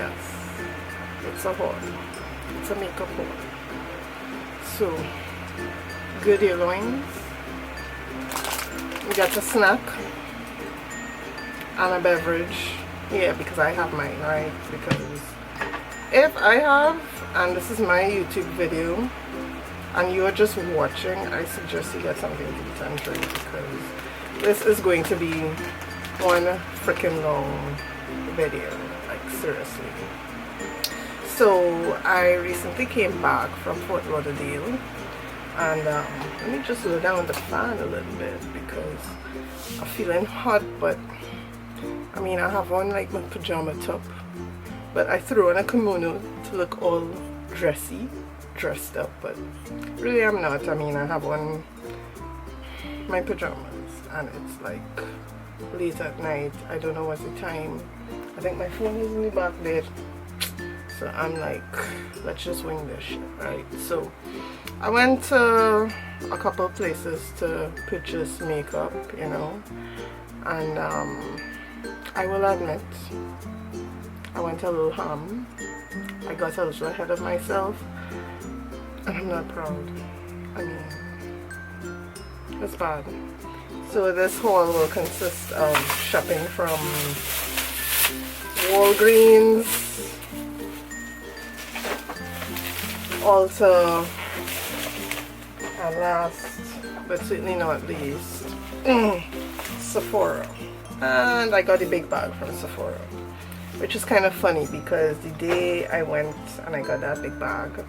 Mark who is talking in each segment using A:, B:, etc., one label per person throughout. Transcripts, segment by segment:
A: Yes, it's a haul. It's a makeup haul. So, good earrings. We got a snack and a beverage. Yeah, because I have mine, right? Because if I have, and this is my YouTube video, and you are just watching, I suggest you get something to eat and drink, because this is going to be one freaking long video, like seriously. So I recently came back from Fort Lauderdale, and let me just lower down the fan a little bit because I'm feeling hot. But I mean, I have on like my pajama top, but I threw on a kimono to look all dressed up, but really I'm not. I mean, I have on my pajamas and it's like late at night. I don't know what's the time. I think my phone is in the back there, so I'm like, let's just wing this shit, right? So I went to a couple of places to purchase makeup, you know, and I will admit I went a little ham. I got a little ahead of myself, and I'm not proud. I mean, it's bad. So this haul will consist of shopping from Walgreens, Ulta, and last but certainly not least, Sephora. And I got the big bag from Sephora, which is kind of funny because the day I went and I got that big bag,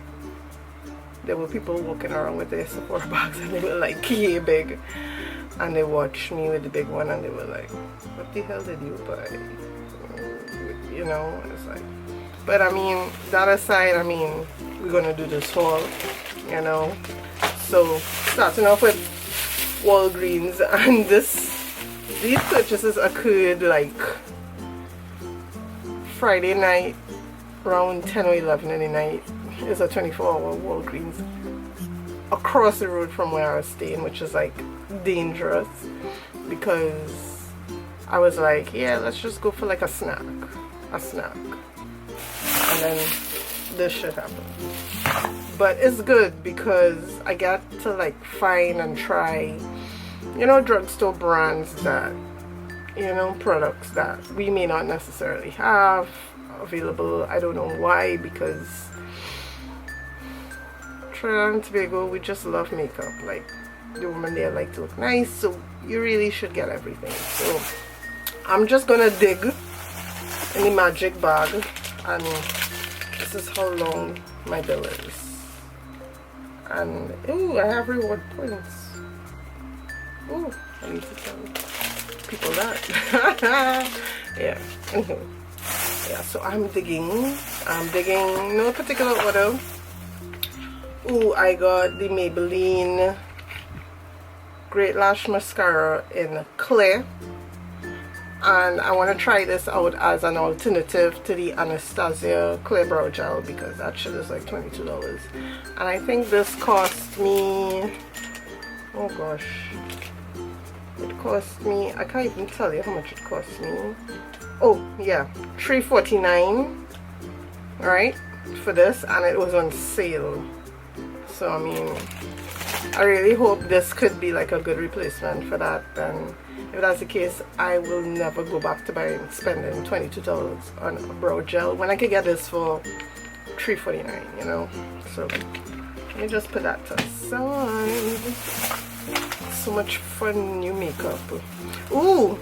A: there were people walking around with their Sephora bags and they were like, yay big. And they watched me with the big one and they were like, what the hell did you buy? You know, it's like, but I mean, that aside, I mean, we're gonna do this haul, you know. So starting off with Walgreens, and these purchases occurred like Friday night around 10 or 11 in the night. It's a 24-hour Walgreens across the road from where I was staying, which is like dangerous, because I was like, yeah, let's just go for like a snack, and then this shit happened. But it's good because I got to like find and try, you know, drugstore brands that, you know, products that we may not necessarily have available. I don't know why, because Trinidad and Tobago, we just love makeup. Like, the women there like to look nice, so you really should get everything. So I'm just gonna dig in the magic bag, and this is how long my bill is. And ooh, I have reward points. Ooh, I need to tell people that. Yeah. Yeah, so I'm digging no particular order. Ooh, I got the Maybelline Great Lash Mascara in clear, and I want to try this out as an alternative to the Anastasia Clear Brow Gel, because that shit is like $22, and I think this cost me, oh gosh, it cost me, I can't even tell you how much it cost me. Oh yeah, $3.49, right, for this, and it was on sale. So I mean, I really hope this could be like a good replacement for that. And if that's the case, I will never go back to spending $22 on a brow gel when I could get this for $3.49, you know. So let me just put that to the side. So much fun new makeup. Ooh,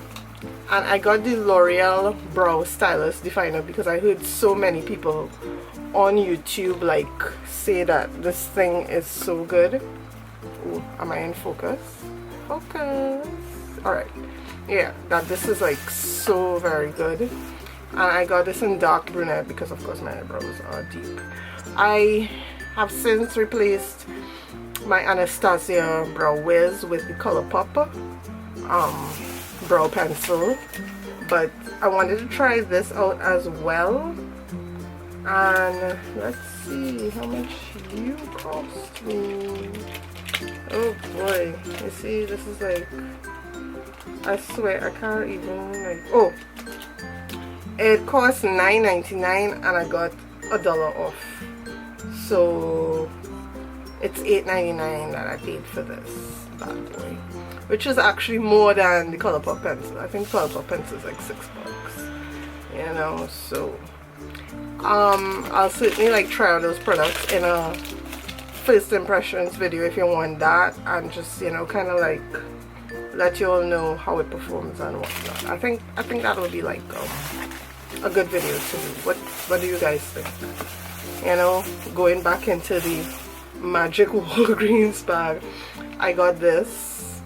A: and I got the L'Oreal Brow Stylist Definer because I heard so many people on YouTube like say that this thing is so good. Ooh, am I in focus? Focus. Alright. Yeah, that this is like so very good. And I got this in dark brunette because of course my eyebrows are deep. I have since replaced my Anastasia Brow Wiz with the ColourPop brow pencil, but I wanted to try this out as well. And let's see how much you cost me. Oh boy, you see, this is like, I swear I can't even like, oh, It cost $9.99 and I got $1 off. So it's $8.99 that I paid for this bad boy, which is actually more than the Colourpop pencil. I think Colourpop pencil is like $6, you know. So I'll certainly like try out those products in a first impressions video if you want that, and just, you know, kind of like let you all know how it performs and whatnot. I think that would be like a good video to do. What do you guys think? You know, going back into the Magic Walgreens bag, I got this.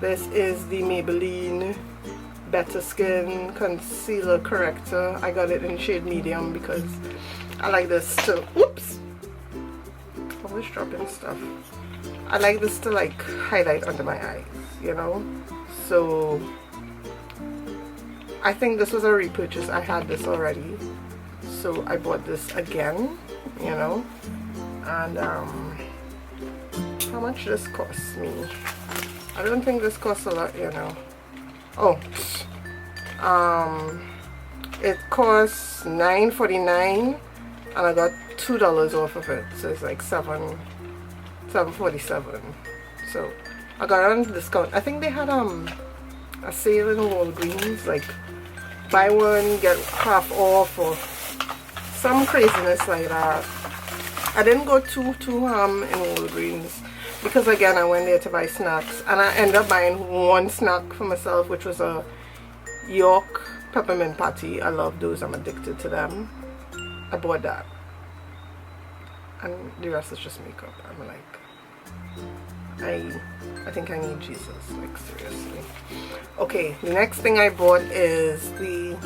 A: This is the Maybelline Better Skin Concealer Corrector. I got it in shade medium because I like this to, whoops, always dropping stuff. I like this to like highlight under my eyes, you know. So I think this was a repurchase. I had this already, so I bought this again, you know. And how much this cost me? I don't think this costs a lot, you know. Oh, it costs $9.49 and I got $2 off of it, so it's like $7.47. So I got it on discount. I think they had a sale in Walgreens, like buy one get half off or some craziness like that. I didn't go too in Walgreens because again I went there to buy snacks, and I ended up buying one snack for myself, which was a York peppermint patty. I love those. I'm addicted to them. I bought that, and the rest is just makeup. I'm like, I think I need Jesus, like seriously. Okay, the next thing I bought is the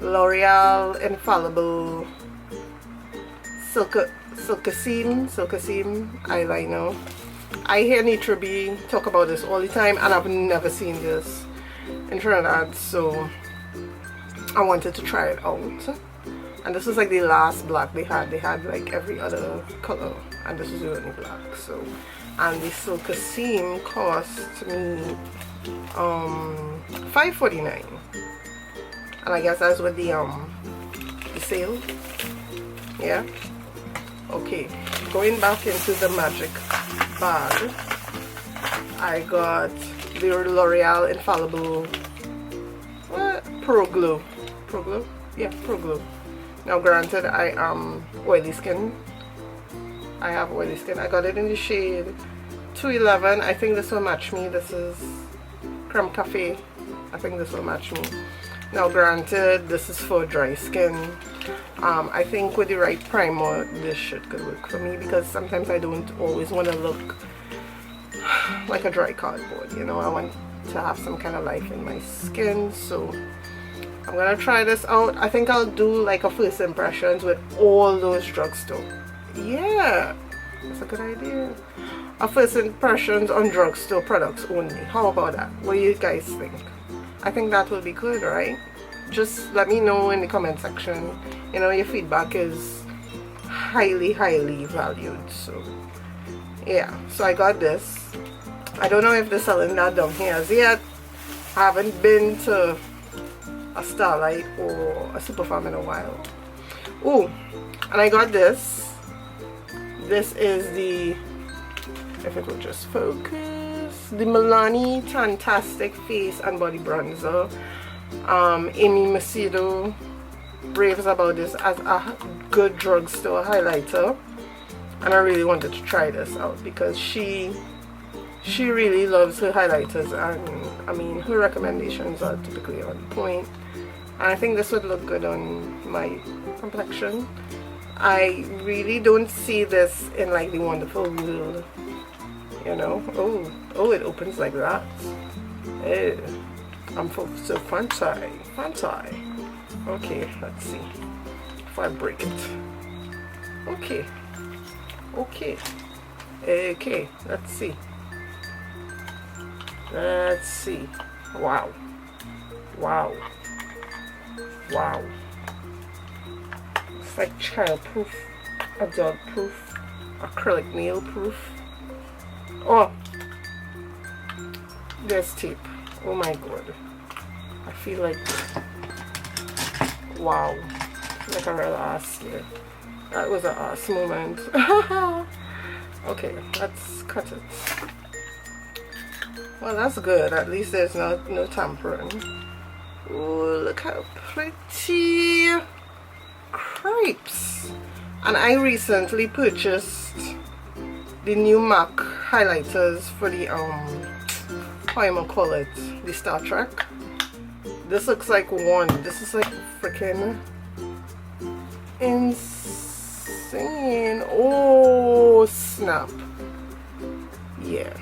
A: L'Oreal Infallible Silkaseam eyeliner. I hear Nitra B talk about this all the time, and I've never seen this in Trinidad, so I wanted to try it out. And this was like the last black they had. They had like every other color, and this was the only black. So, and the Silkaseam cost me $5.49, and I guess that's with the sale. Yeah. Okay, going back into the Magic bag, I got the L'Oreal Infallible Pro Glow. Yeah, Pro Glow. Now granted, I am oily skin. I have oily skin. I got it in the shade 211. I think this will match me. This is Creme Cafe. I think this will match me. Now granted, this is for dry skin. I think with the right primer this shit could work for me, because sometimes I don't always want to look like a dry cardboard, you know. I want to have some kind of life in my skin, so I'm gonna try this out. I think I'll do like a first impressions with all those drugstore. Yeah, that's a good idea. A first impressions on drugstore products only. How about that? What do you guys think? I think that will be good, right? Just let me know in the comment section. You know, your feedback is highly valued. So yeah, so I got this. I don't know if they're selling that down here as yet. I haven't been to a Starlight or a Superfarm in a while. Oh, and I got this. This is the, if it will just focus, the Milani Fantastic Face and Body Bronzer. Amy Macedo raves about this as a good drugstore highlighter, and I really wanted to try this out because she really loves her highlighters, and I mean her recommendations are typically on point, and I think this would look good on my complexion. I really don't see this in like the Wonderful World, you know. Oh, it opens like that. Ew. I'm so fancy. Okay, let's see if I break it. Okay, let's see. Wow. It's like child proof, adult proof, acrylic nail proof. Oh, there's tape. Oh my god, I feel like, Wow, like a real ass here. That was an ass moment. Okay, let's cut it. Well, that's good. At least there's no tampering. Oh, look how pretty crepes. And I recently purchased the new MAC highlighters for the how am I call it, the Star Trek. This looks like one. This is like freaking insane. Oh snap. Yeah,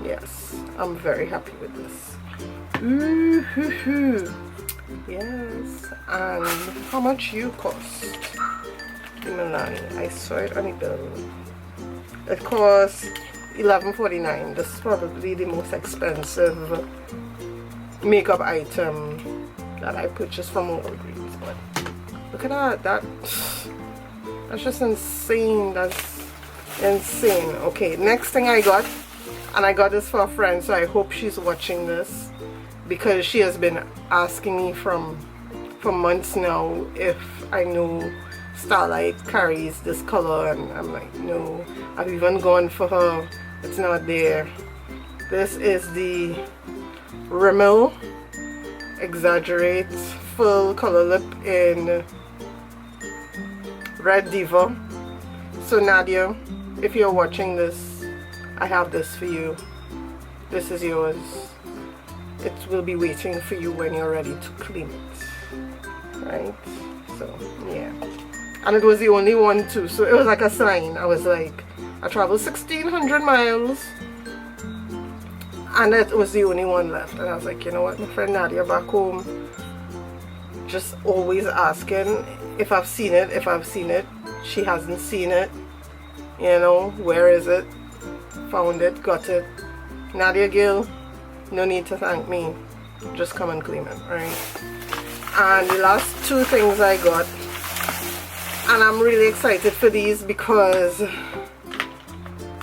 A: yes, I'm very happy with this. Ooh, yes. And how much you cost? Milani, I saw it on the bill. It costs $11.49. This is probably the most expensive makeup item that I purchased from Walgreens. But look at that. That's just insane. That's insane. Okay, next thing I got, and I got this for a friend, so I hope she's watching this, because she has been asking me for months now if I know Starlight carries this color, and I'm like, no. I've even gone for her, it's not there. This is the Rimmel Exaggerate Full Color Lip in Red Diva. So Nadia, if you're watching this, I have this for you. This is yours. It will be waiting for you when you're ready to clean it. Right? So yeah. And it was the only one too, so it was like a sign. I was like, I traveled 1,600 miles and it was the only one left. And I was like, you know what, my friend Nadia back home just always asking if I've seen it. She hasn't seen it, you know. Where is it? Found it, got it. Nadia Gill, no need to thank me, just come and claim it. Right? And the last two things I got, and I'm really excited for these because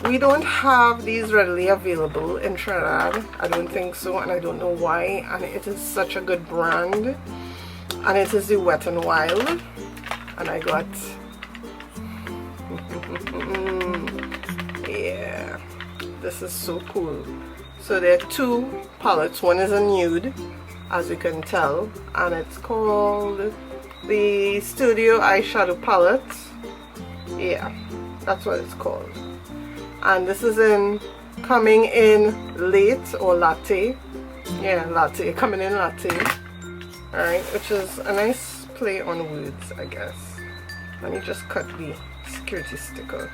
A: we don't have these readily available in Trinidad. I don't think so, and I don't know why. And it is such a good brand, and it is the Wet n Wild, and I got yeah, this is so cool. So there are two palettes. One is a nude, as you can tell, and it's called the Studio Eyeshadow Palette. Yeah, that's what it's called. And this is coming in late or latte. Yeah, latte, coming in latte. Alright, which is a nice play on words, I guess. Let me just cut the security sticker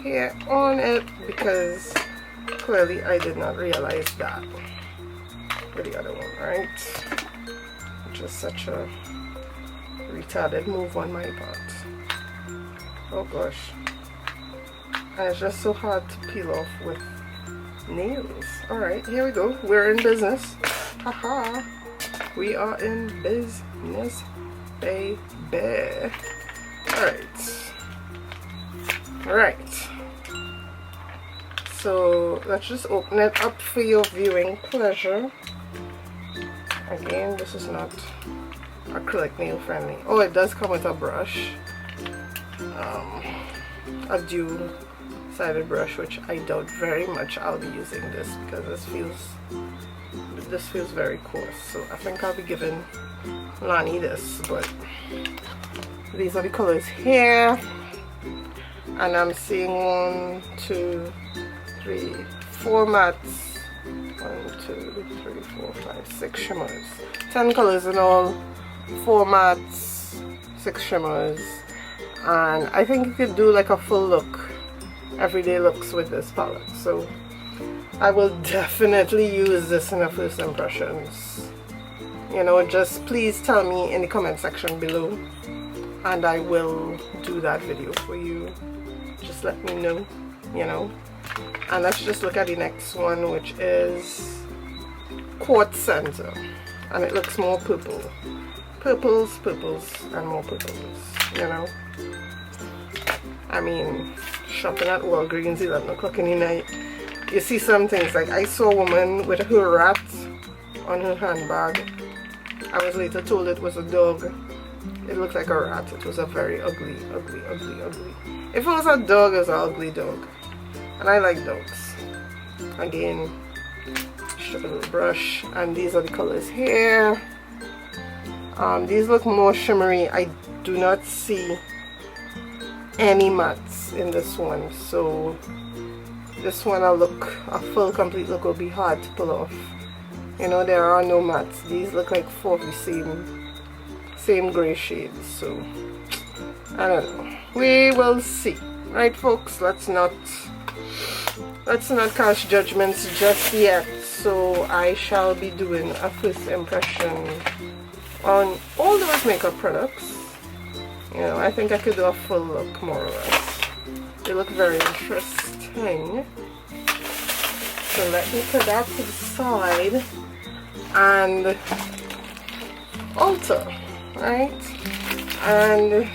A: here on it, because clearly I did not realize that with the other one, right? Which is such a retarded move on my part. Oh gosh. And it's just so hard to peel off with nails. Alright, here we go. We're in business. Haha. We are in business, baby. Alright. So let's just open it up for your viewing pleasure. Again, this is not acrylic nail friendly. Oh, it does come with a brush, a dual-sided brush, which I doubt very much I'll be using this, because this feels very coarse. So I think I'll be giving Lani this, but these are the colors here, and I'm seeing 1, 2, 3, 4 mattes. 1, 2, 3, 4, 5, 6 shimmers. 10 colors in all, 4 mattes, 6 shimmers, and I think you could do like a full look, everyday looks with this palette. So I will definitely use this in the first impressions. You know, just please tell me in the comment section below, and I will do that video for you. Just let me know, you know. And let's just look at the next one, which is Quartz Center, and it looks more purple. Purples, and more purples, you know. I mean, shopping at Walgreens 11 o'clock in the night, you see some things. Like I saw a woman with her rat on her handbag, I was later told it was a dog. It looked like a rat. It was a very ugly. If it was a dog, it was an ugly dog. And I like dogs. Again, just a little brush. And these are the colors here. These look more shimmery. I do not see any mattes in this one. So this one, a full complete look will be hard to pull off. You know, there are no mattes. These look like 4 of the same gray shades. So I don't know. We will see. Right, folks? Let's not cast judgments just yet. So I shall be doing a first impression on all those makeup products. You know, I think I could do a full look more or less. They look very interesting. So let me put that to the side. And Ulta, right? And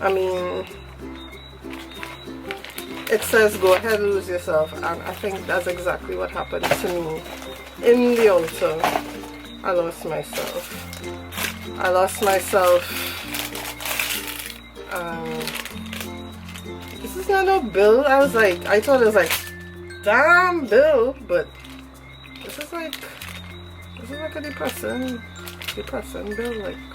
A: I mean, it says go ahead, lose yourself, and I think that's exactly what happened to me in the Ulta. I lost myself. This is not no bill. I thought it was like, damn bill, but this is like a depressing bill. Like,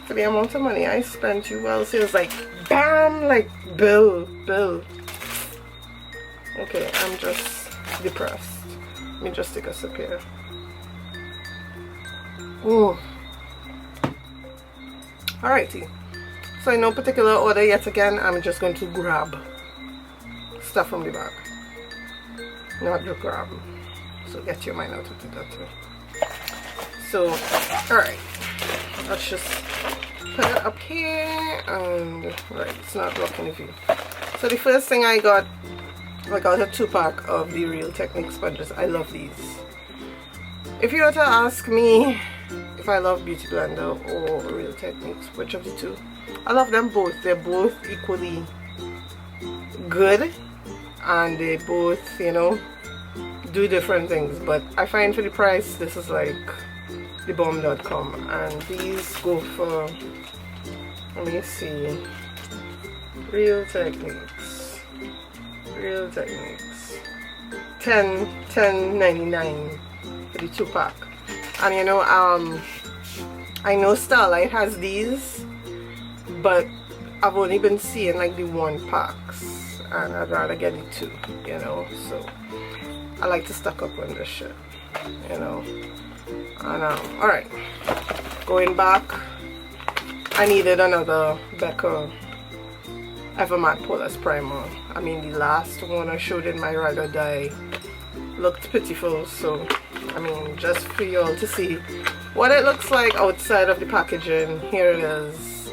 A: for the amount of money I spent, you will see it's like, bam, like bill. Okay, I'm just depressed. Let me just take a sip here. Ooh. Alrighty. So in no particular order yet again, I'm just going to grab stuff from the bag. Not to grab. So get your mind out of that too. So, alright. Let's just put it up here, and right, it's not blocking the view. So the first thing I got a 2-pack of the Real Techniques sponges. I love these. If you were to ask me if I love Beauty Blender or Real Techniques, which of the two, I love them both. They're both equally good, and they both, you know, do different things. But I find for the price, this is like the bomb.com, and these go for, let me see, Real Techniques, $10.99 for the 2-pack. And you know, I know Starlight has these, but I've only been seeing like the 1-packs, and I'd rather get the 2, you know. So I like to stock up on this shit, you know. And alright, going back, I needed another Becca Evermatte Poreless Primer. I mean, the last one I showed in my Ride or Die looked pitiful, so I mean, just for you all to see what it looks like outside of the packaging, here it is,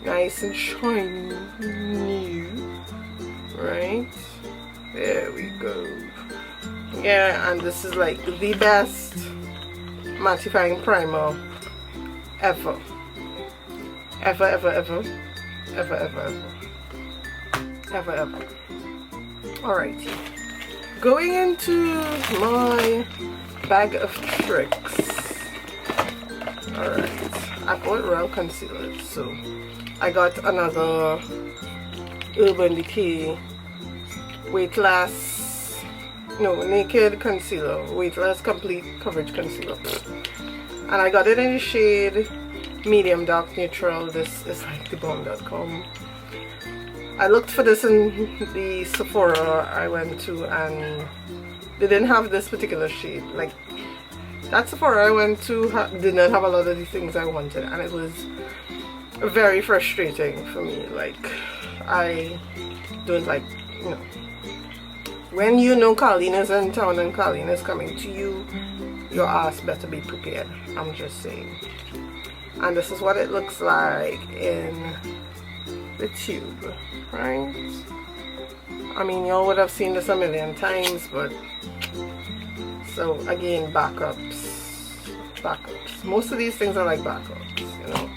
A: nice and shiny, new, right? There we go. Yeah, and this is like the best mattifying primer ever. Alright, going into my bag of tricks. Alright, I bought Real concealers, so I got another Urban Decay Naked Concealer, Weightless Complete Coverage Concealer, and I got it in the shade medium dark neutral. This is like the bomb.com. I looked for this in the Sephora I went to, and they didn't have this particular shade. Like, that Sephora I went to did not have a lot of the things I wanted, and it was very frustrating for me. Like, I don't like, you know, when you know Karlene is in town and Karlene is coming to you, your ass better be prepared. I'm just saying. And this is what it looks like in the tube, right? I mean, y'all would have seen this a million times, but so again, backups. Most of these things are like backups, you know.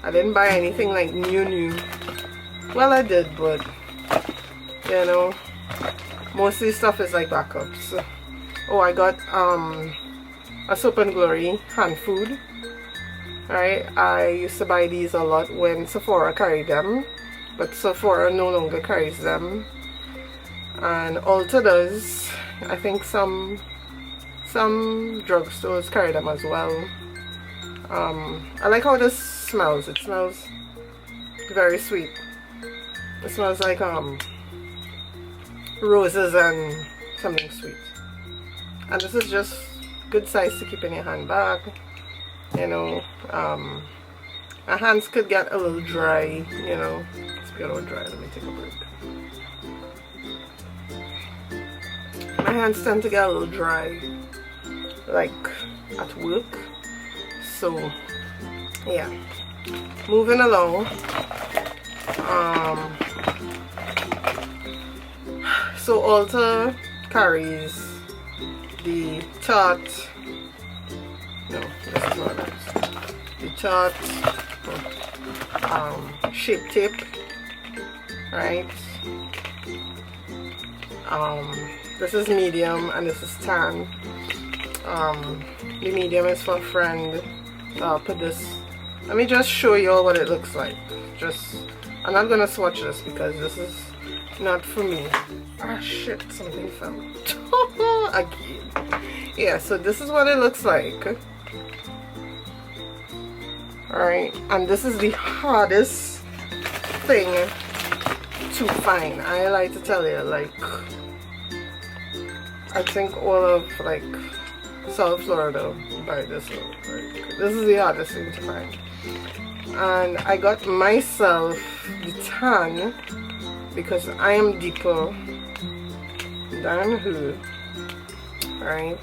A: I didn't buy anything like new. Well, I did, but you know, most of this stuff is like backups. Oh, I got a Soap and Glory hand food. Right, I used to buy these a lot when Sephora carried them, but Sephora no longer carries them, and Ulta does. I think some drugstores carry them as well. I like how this smells. It smells very sweet. It smells like roses and something sweet. And this is just good size to keep in your handbag. You know, my hands could get a little dry, you know. Let's get a little dry. Let me take a break. My hands tend to get a little dry, like at work. So, yeah. Moving along. So Ulta carries the Tarte. No, that's not it. The Tarte Shape Tape, right? This is medium and this is tan. The medium is for a friend. I'll put this. Let me just show you all what it looks like. I'm not gonna swatch this because this is not for me. Ah shit, something fell. Again. Yeah, so this is what it looks like. Alright, and this is the hardest thing to find. I like to tell you, like, I think all of like South Florida buy this one. Like, this is the hardest thing to find. And I got myself the tan because I am deeper than her. Right?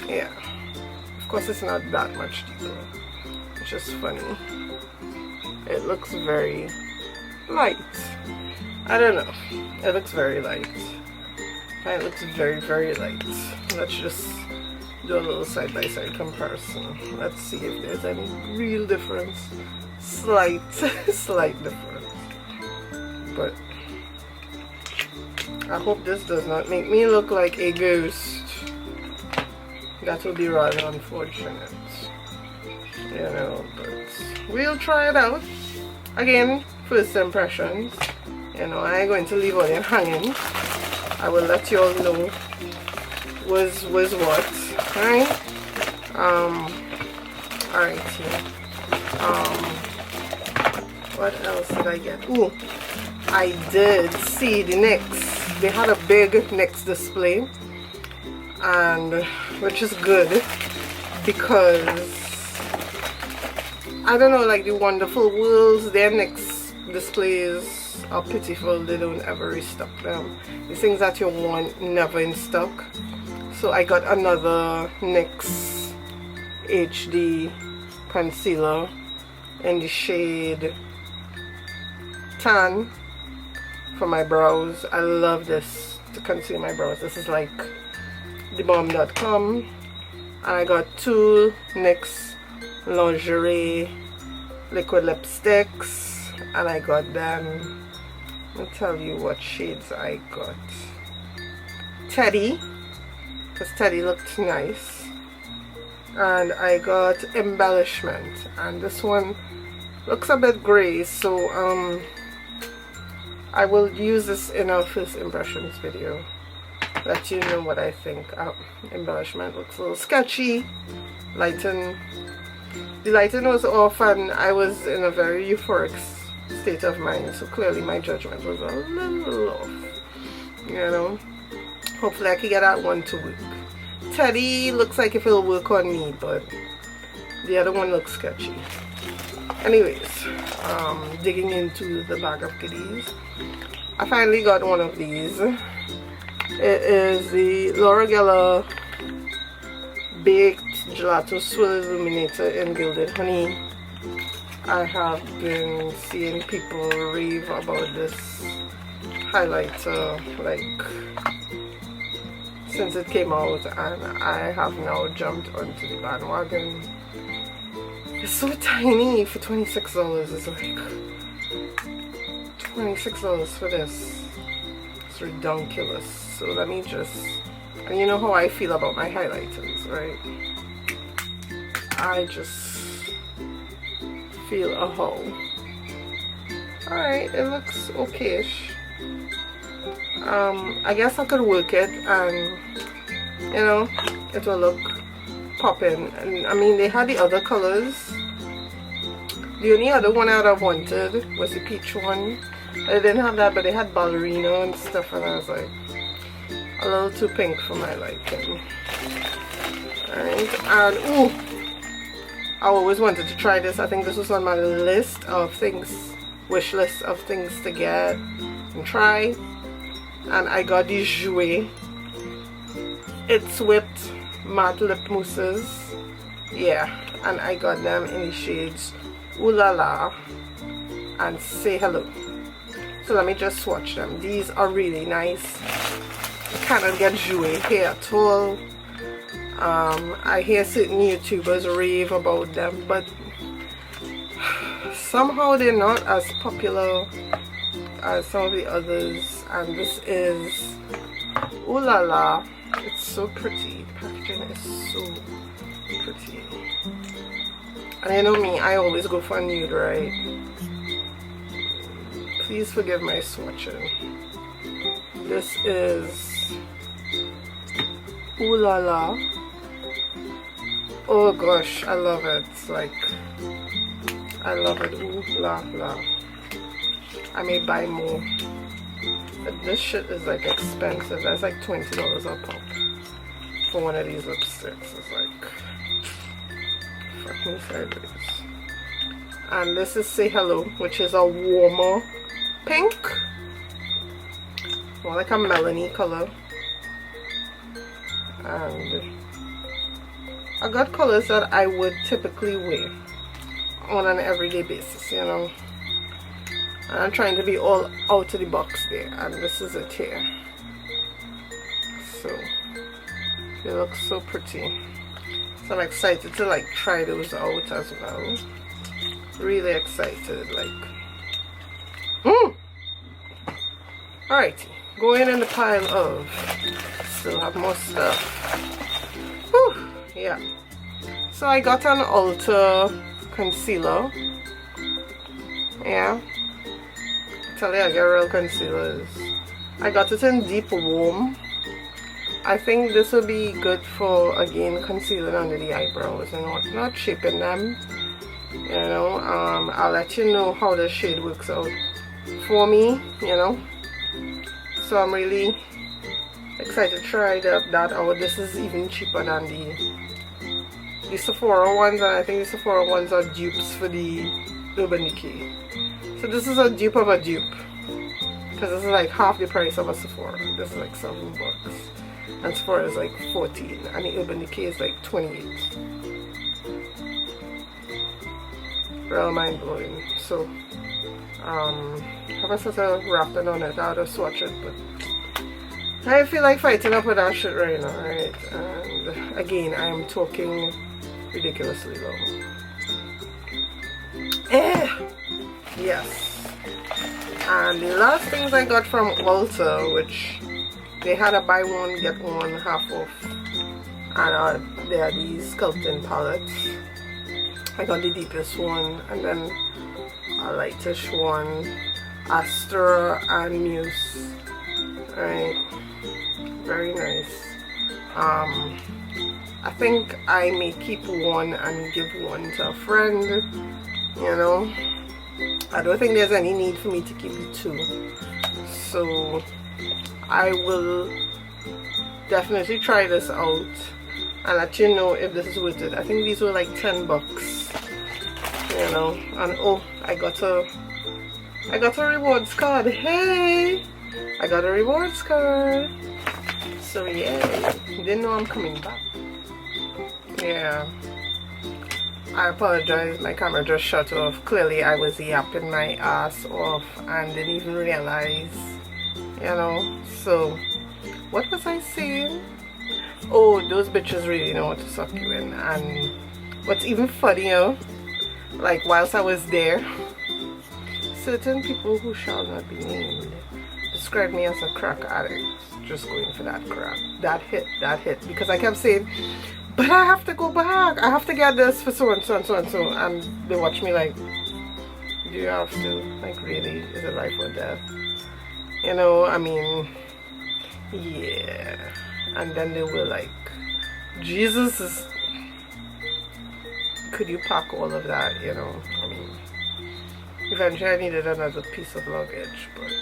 A: Yeah. Of course it's not that much deeper. It's just funny. It looks very light. I don't know. It looks very light. It looks very, very light. Let's just do a little side-by-side comparison. Let's see if there's any real difference. Slight difference. But I hope this does not make me look like a ghost. That would be rather unfortunate. You know, but we'll try it out. Again, first impressions. You know, I ain't going to leave all them hanging. I will let you all know was what. Alright? Alright, here. What else did I get? Ooh, I did see the NYX. They had a big NYX display, and which is good because I don't know, like the Wonderful Worlds, their NYX displays are pitiful. They don't ever restock them. The things that you want never in stock. So I got another NYX HD concealer in the shade tan for my brows. I love this to conceal my brows. This is like thebomb.com, and I got two NYX lingerie liquid lipsticks, and I got them. Let me tell you what shades I got. Teddy, because Teddy looked nice, and I got Embellishment, and this one looks a bit gray, so I will use this in our first impressions video. Let you know what I think. Embellishment looks a little sketchy. The lighting was off, and I was in a very euphoric state of mind, so clearly my judgment was a little off. You know, hopefully I can get that one to work. Teddy looks like if it'll work on me, but the other one looks sketchy. Anyways, digging into the bag of goodies, I finally got one of these. It is the Laura Geller Baked Gelato Swirl Illuminator in Gilded Honey. I have been seeing people rave about this highlighter like since it came out, and I have now jumped onto the bandwagon. It's so tiny for $26. It's like $26 for this. It's ridiculous. So let me just, and you know how I feel about my highlighters. right? I just feel a hole. Alright, it looks okayish. I guess I could work it and, you know, it will look popping. And I mean, they had the other colors. The only other one I'd have wanted was the peach one. They didn't have that, but they had ballerina and stuff, and I was like, a little too pink for my liking. Alright, and ooh, I always wanted to try this. I think this was on my list of things, wish list of things to get and try. And I got these Jouer. It's whipped matte lip mousses. Yeah, and I got them in the shades Ooh La La and Say Hello. So let me just swatch them. These are really nice. You cannot get Jouer here at all. I hear certain YouTubers rave about them, but somehow they're not as popular as some of the others. And this is Ooh La La. It's so pretty. The packaging is so pretty. And you know me, I always go for a nude, right? Please forgive my swatching. This is Ooh La La. Oh gosh, I love it. It's like, I love it. Ooh La La. I may buy more. But this shit is like expensive. That's like $20 a pop for one of these lipsticks. It's like, fuck me sideways. And this is Say Hello, which is a warmer pink, more like a melony color. And I got colors that I would typically wear on an everyday basis, you know. And I'm trying to be all out of the box there, and this is it here. So they look so pretty. So I'm excited to like try those out as well. Really excited, like. Alrighty, going in the pile of. Still have more stuff. Whew, yeah. So I got an Ulta concealer. Yeah. Tell you I get real concealers. I got it in Deep Warm. I think this will be good for, again, concealing under the eyebrows and whatnot, shaping them. You know, I'll let you know how the shade works out for me, you know. So I'm really excited to try that out. This is even cheaper than the Sephora ones, and I think the Sephora ones are dupes for the Urban Decay. So this is a dupe of a dupe, because this is like half the price of a Sephora. This is like $7, and Sephora is like $14, and the Urban Decay is like $28. Real mind blowing. So haven't started wrapping on it. I'll just swatch it, but I feel like fighting up with that shit right now, right? And again, I am talking ridiculously long. Yes. And the last things I got from Ulta, which they had a buy one get one half off, and they are these sculpting palettes. I got the deepest one, and then a lightish one, Astra and Muse. Right, very nice. I think I may keep one and give one to a friend, you know. I don't think there's any need for me to keep the two, so I will definitely try this out and let you know if this is worth it. I think these were like $10, you know. And oh, I got a rewards card. Hey, I got a rewards card. So yeah, didn't know I'm coming back. Yeah, I apologize, my camera just shut off. Clearly I was yapping my ass off and didn't even realize, you know. So what was I saying? Oh, those bitches really know what to suck you in. And what's even funnier, like whilst I was there, certain people who shall not be named described me as a crack addict, just going for that crack, that hit, because I kept saying, but I have to go back. I have to get this for so and so and so and so. And they watch me like, do you have to? Like, really? Is it life or death? You know, I mean, yeah. And then they were like, Jesus is, could you pack all of that? You know, I mean, eventually I needed another piece of luggage, but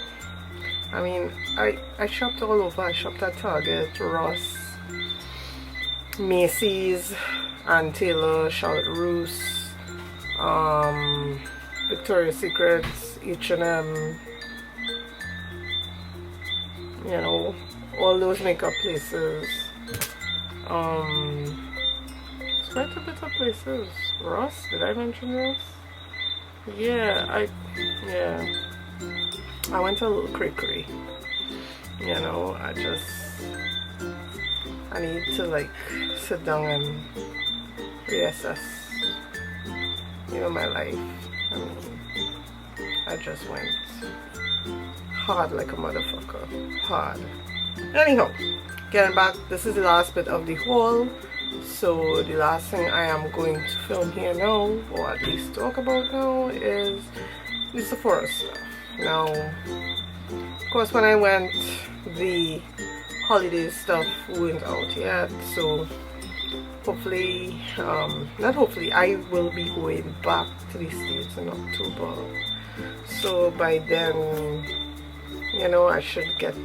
A: I mean, I shopped all over. I shopped at Target, Ross, Macy's, Ann Taylor, Charlotte Russe, Victoria's Secrets, H&M, you know, all those makeup places. It's quite a bit of places. Ross, did I mention Ross? Yeah, I went a little cray-cray. You know, I need to like sit down and reassess, you know, my life. I mean, I just went hard like a motherfucker. Hard. Anyhow, getting back, this is the last bit of the haul. So the last thing I am going to film here now, or at least talk about now, is the Sephora stuff. Now, of course, when I went, the holiday stuff weren't out yet, so hopefully, not hopefully, I will be going back to the States in October. So by then, you know, I should get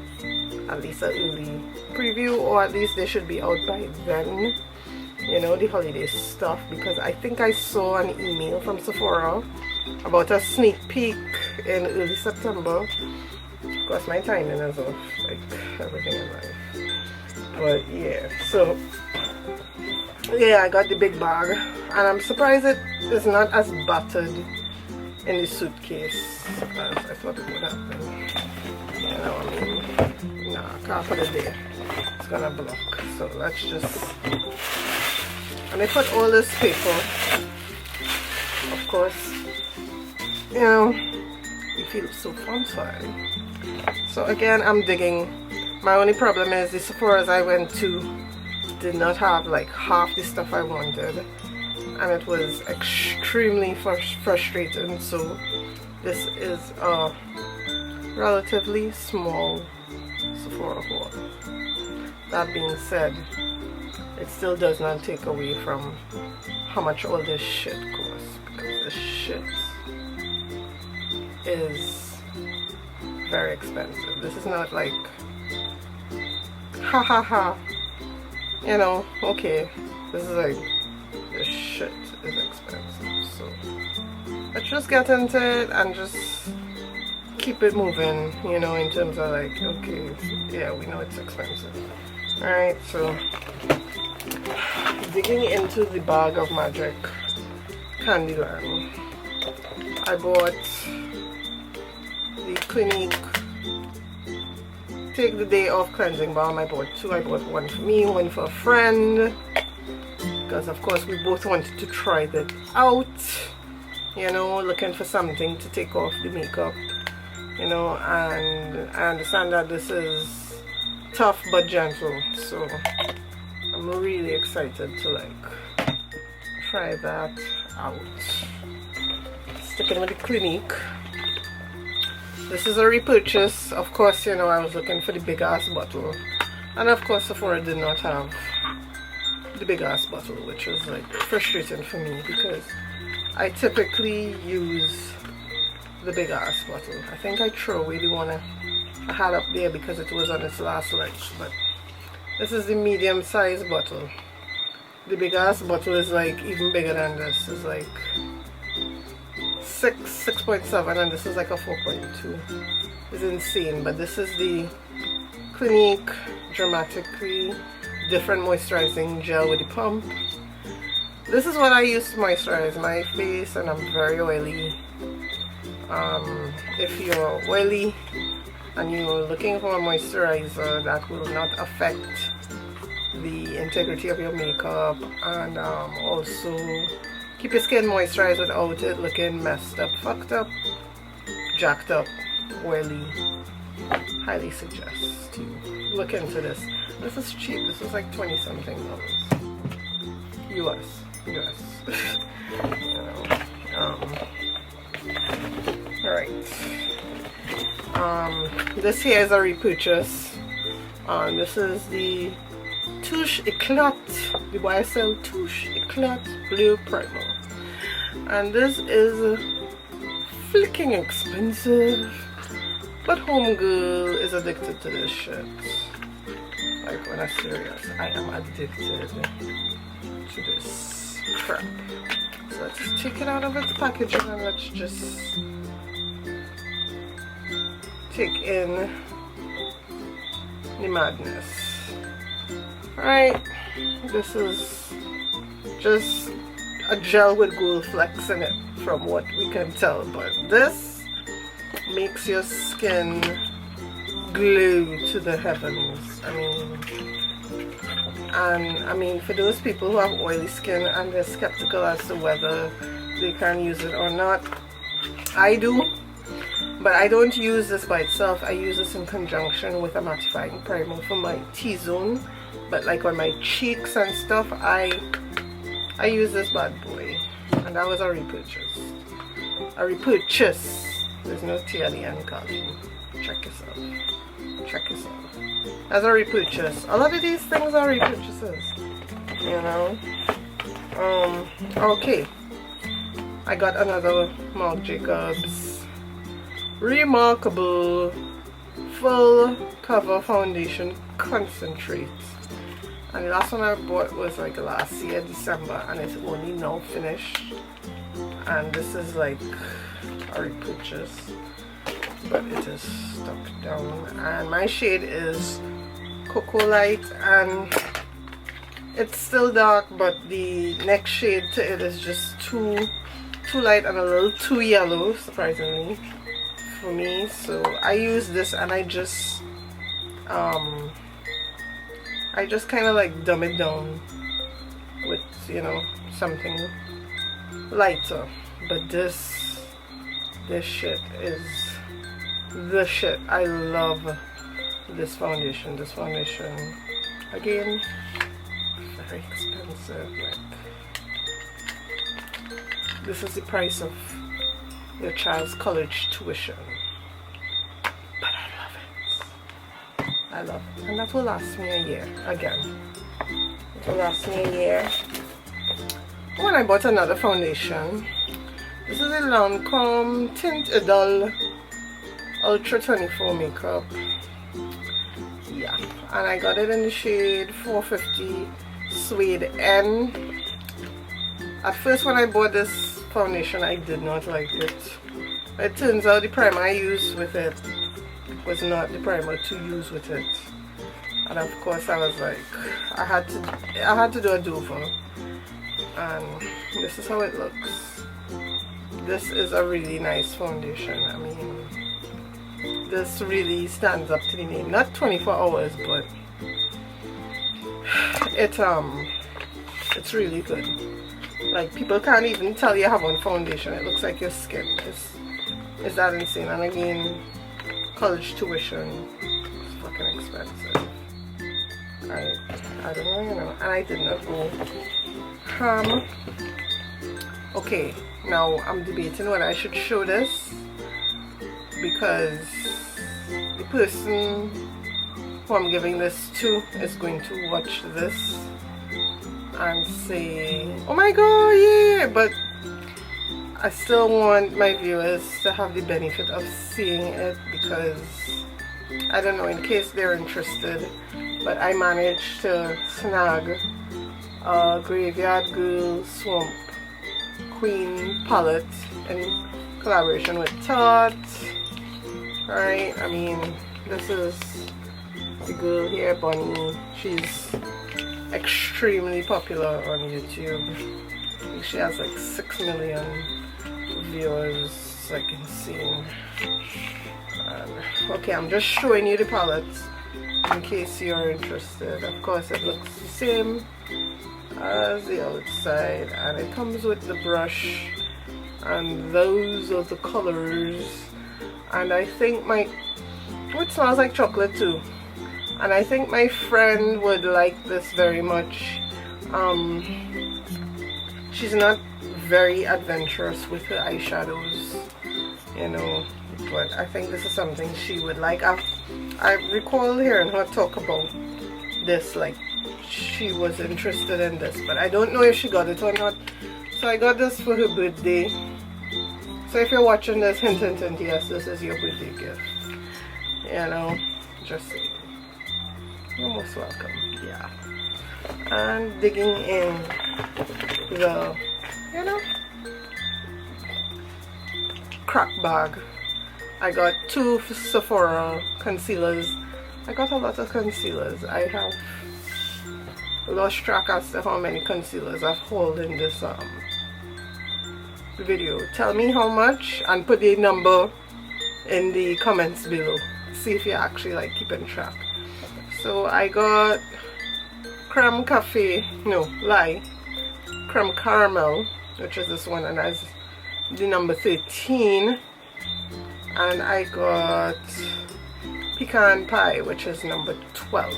A: at least an early preview, or at least they should be out by then, you know, the holiday stuff, because I think I saw an email from Sephora about a sneak peek in early September. Of course, my timing is off, like everything in life. But yeah, so yeah, I got the big bag, and I'm surprised it is not as battered in the suitcase as I thought it would have been. You know, I mean, nah, I can't put it there. It's gonna block. So let's just, and I put all this paper, of course, you know, you feel so fancy. So again, I'm digging. My only problem is the Sephora's I went to did not have like half the stuff I wanted, and it was extremely frustrating. So this is a relatively small Sephora haul. That being said, it still does not take away from how much all this shit costs, because this shit is very expensive. This is not like ha ha ha, you know, okay, this is like, this shit is expensive. So let's just get into it and just keep it moving, you know, in terms of like, okay, yeah, we know it's expensive. Alright, so digging into the bag of magic Candyland, I bought the Clinique Take the Day Off cleansing balm. I bought two. I bought one for me, one for a friend, because of course we both wanted to try that out, you know, looking for something to take off the makeup, you know, and I understand that this is tough but gentle, so I'm really excited to like try that out. Sticking with the Clinique. This is a repurchase. Of course, you know, I was looking for the big ass bottle, and of course Sephora did not have the big ass bottle, which was like frustrating for me because I typically use the big ass bottle. I think I threw away the one I had up there because it was on its last legs, but this is the medium size bottle. The big ass bottle is like even bigger than this. It's like 6.7, and this is like a 4.2. It's insane. But this is the Clinique Dramatically Different Moisturizing Gel with the pump. This is what I use to moisturize my face, and I'm very oily. If you're oily and you're looking for a moisturizer that will not affect the integrity of your makeup, and also keep your skin moisturized without it looking messed up, fucked up, jacked up, oily, highly suggest to look into this. This is cheap. This is like $20 something. US. You know, alright. This here is a repurchase. This is the Touche Eclat, the YSL Touche Eclat Blue Primer. And this is flicking expensive, but homegirl is addicted to this shit. Like, when I'm serious, I am addicted to this crap. So let's take it out of its packaging and let's just take in the madness. Alright, this is just a gel with gold flecks in it from what we can tell, but this makes your skin glow to the heavens. I mean, for those people who have oily skin and they're skeptical as to whether they can use it or not, I do, but I don't use this by itself. I use this in conjunction with a mattifying primer for my T-zone, but like on my cheeks and stuff, I use this bad boy, and that was a repurchase. A repurchase. There's no T at the end, Karlene. Check yourself. Check yourself. As a repurchase. A lot of these things are repurchases, you know. Okay. I got another Marc Jacobs Remarkable Full Cover Foundation Concentrate. And the last one I bought was like last year, December, and it's only now finished. And this is like a repurchase, but it is stuck down. And my shade is Cocoa Light, and it's still dark, but the next shade to it is just too light and a little too yellow, surprisingly, for me. So I use this, and I just kind of like dumb it down with, you know, something lighter. But this shit is the shit. I love this foundation. This foundation, again, very expensive. Like, this is the price of your child's college tuition. But I love it, and that will last me a year. Again, it will last me a year. When I bought another foundation, this is a Lancome Tint Idol Ultra 24 Makeup. Yeah, and I got it in the shade 450 Suede N. At first, when I bought this foundation, I did not like it. It turns out the primer I used with it was not the primer to use with it, and of course I was like, I had to do a do-over, and this is how it looks. This is a really nice foundation. I mean, this really stands up to the name. Not 24 hours, but it's really good. Like, people can't even tell you have on foundation. It looks like your skin is that insane. And again, college tuition is fucking expensive. I don't know, you know, and I did not go okay, now I'm debating whether I should show this, because the person who I'm giving this to is going to watch this and say, oh my god, yeah, but I still want my viewers to have the benefit of seeing it, because I don't know, in case they're interested. But I managed to snag a Graveyard Girl Swamp Queen palette in collaboration with Tarte. Right, I mean, this is the girl here, Bonnie. She's extremely popular on YouTube. I think she has like 6 million viewers. It's like insane. Okay, I'm just showing you the palette in case you're interested. Of course, it looks the same as the outside, and it comes with the brush, and those are the colors. And I think it smells like chocolate too, and I think my friend would like this very much. she's not very adventurous with her eyeshadows, you know, but I think this is something she would like. I recall hearing her talk about this, like she was interested in this, but I don't know if she got it or not. So I got this for her birthday. So if you're watching this, hint hint hint, yes, this is your birthday gift, you know, just saying. You're most welcome. Yeah. And digging in the, you know, crack bag, I got 2 Sephora concealers. I got a lot of concealers. I have lost track as to how many concealers I've hauled in this video. Tell me how much and put the number in the comments below. See if you're actually like keeping track. So I got creme cafe, no lie, creme caramel, which is this one, and that's the number 13. And I got pecan pie, which is number 12.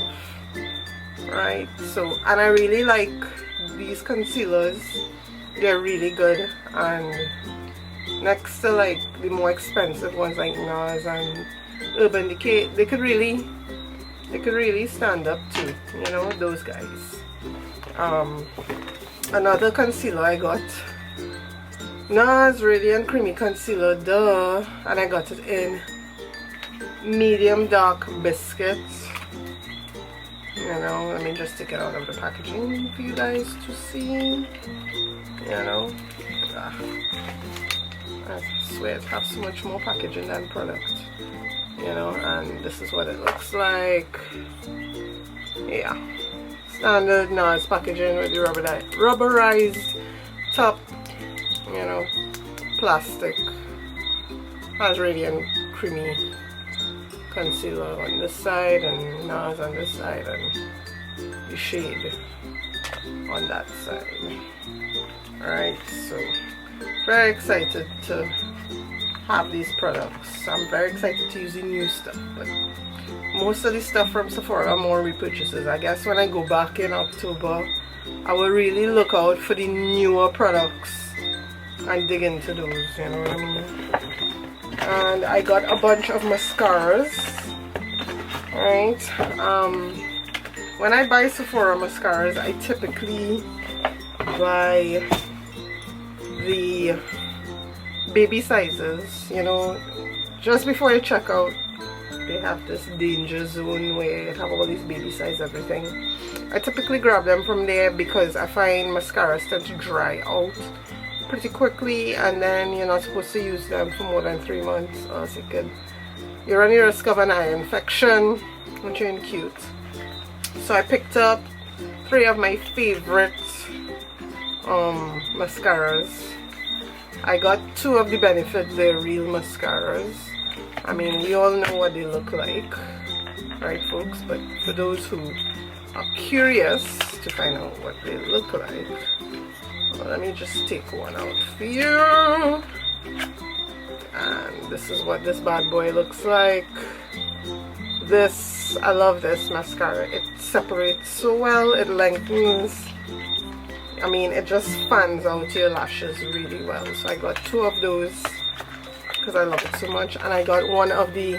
A: Right, so, and I really like these concealers. They're really good, and next to like the more expensive ones like NARS and Urban Decay, they could really stand up to, you know, those guys. Another concealer I got, NARS Radiant Creamy Concealer, duh, and I got it in medium dark biscuit. You know, let me just take it out of the packaging for you guys to see. You know, I swear it has so much more packaging than product. You know, and this is what it looks like. Yeah, standard NARS packaging with the rubberized top. You know, plastic. Has Radiant Creamy Concealer on this side and NARS on this side, and the shade on that side. Alright, so very excited to have these products. I'm very excited to use the new stuff, but most of the stuff from Sephora are more repurchases. I guess when I go back in October, I will really look out for the newer products and dig into those, you know what I mean? And I got a bunch of mascaras. Right, when I buy Sephora mascaras, I typically buy the baby sizes. You know, just before you check out, they have this danger zone where you have all these baby size everything. I typically grab them from there because I find mascaras tend to dry out pretty quickly, and then you're not supposed to use them for more than 3 months, or else you run the risk of an eye infection, which ain't cute. So I picked up 3 of my favorite mascaras. I got 2 of the Benefit, they're real mascaras. I mean, we all know what they look like, right folks? But for those who are curious to find out what they look like, well, let me just take one out for you. And this is what this bad boy looks like. This, I love this mascara. It separates so well, it lengthens. I mean, it just fans out your lashes really well. So I got 2 of those because I love it so much. And I got 1 of the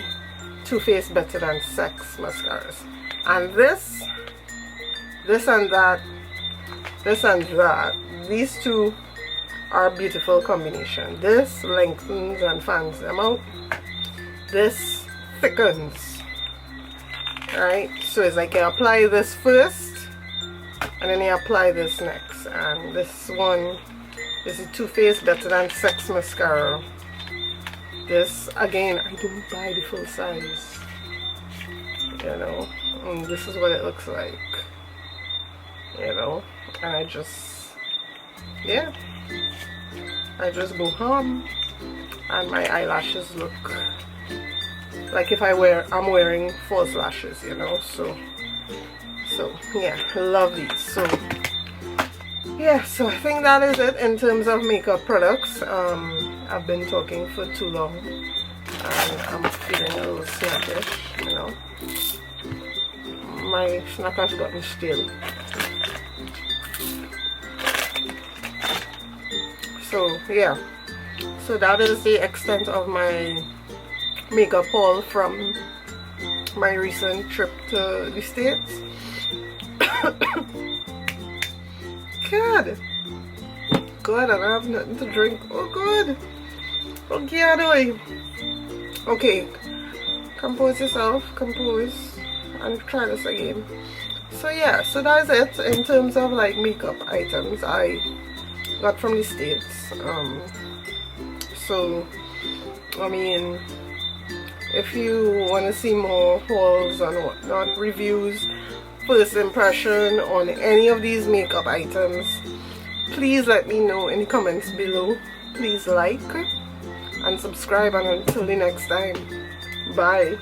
A: Too Faced Better Than Sex mascaras. And this and that, these 2 are a beautiful combination. This lengthens and fans them out. This thickens. Alright, so it's like you apply this first and then you apply this next. And this one is the Too Faced Better Than Sex mascara. This, again, I don't buy the full size, you know, and this is what it looks like, you know, and I just go home and my eyelashes look like if I'm wearing false lashes, you know. So yeah, love these. So yeah, so I think that is it in terms of makeup products. I've been talking for too long and I'm feeling a little snackish, you know. My snack has gotten stale. So yeah, so that is the extent of my makeup haul from my recent trip to the States. God, I don't have nothing to drink. Oh God. Okay, okay, compose yourself, compose, and try this again. So yeah, so that's it in terms of like makeup items I got from the States. So I mean, if you want to see more hauls and whatnot, reviews, first impression on any of these makeup items, please let me know in the comments below. Please like and subscribe, and until the next time, bye.